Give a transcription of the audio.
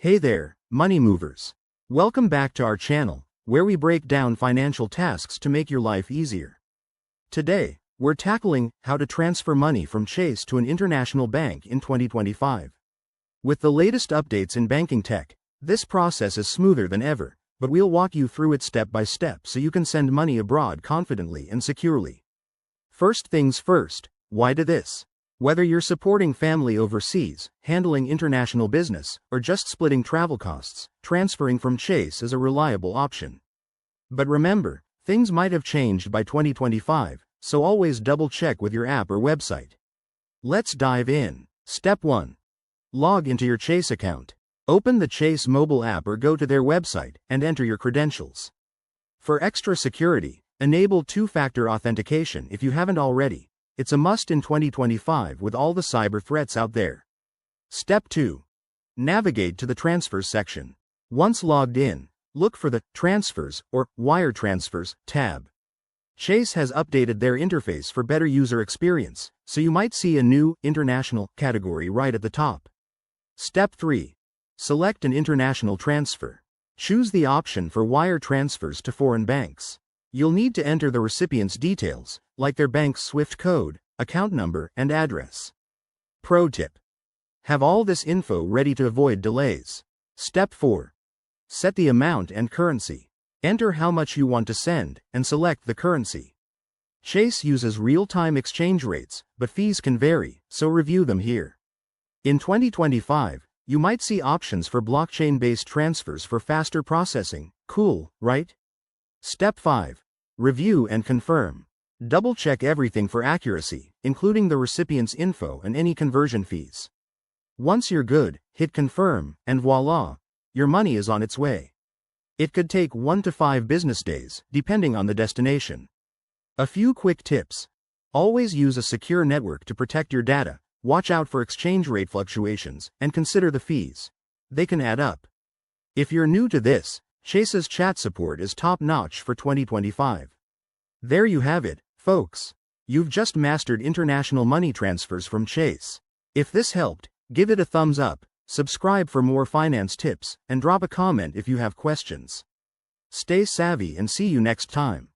Hey there, money movers. Welcome back to our channel, where we break down financial tasks to make your life easier. Today, we're tackling how to transfer money from Chase to an international bank in 2025. With the latest updates in banking tech, this process is smoother than ever, but we'll walk you through it step by step so you can send money abroad confidently and securely. First things first, why do this? Whether you're supporting family overseas, handling international business, or just splitting travel costs, transferring from Chase is a reliable option. But remember, things might have changed by 2025, so always double-check with your app or website. Let's dive in. Step 1. Log into your Chase account. Open the Chase mobile app or go to their website and enter your credentials. For extra security, enable two-factor authentication if you haven't already. It's a must in 2025 with all the cyber threats out there. Step 2. Navigate to the Transfers section. Once logged in, look for the Transfers or Wire Transfers tab. Chase has updated their interface for better user experience, so you might see a new International category right at the top. Step 3. Select an international transfer. Choose the option for wire transfers to foreign banks. You'll need to enter the recipient's details, like their bank's SWIFT code, account number, and address. Pro tip. Have all this info ready to avoid delays. Step 4. Set the amount and currency. Enter how much you want to send, and select the currency. Chase uses real-time exchange rates, but fees can vary, so review them here. In 2025, you might see options for blockchain-based transfers for faster processing. Cool, right? Step 5. Review and confirm. Double-check everything for accuracy, including the recipient's info and any conversion fees. Once you're good, hit confirm, and voila, your money is on its way. It could take 1 to 5 business days, depending on the destination. A few quick tips. Always use a secure network to protect your data, watch out for exchange rate fluctuations, and consider the fees. They can add up. If you're new to this, Chase's chat support is top-notch for 2025. There you have it, folks. You've just mastered international money transfers from Chase. If this helped, give it a thumbs up, subscribe for more finance tips, and drop a comment if you have questions. Stay savvy and see you next time.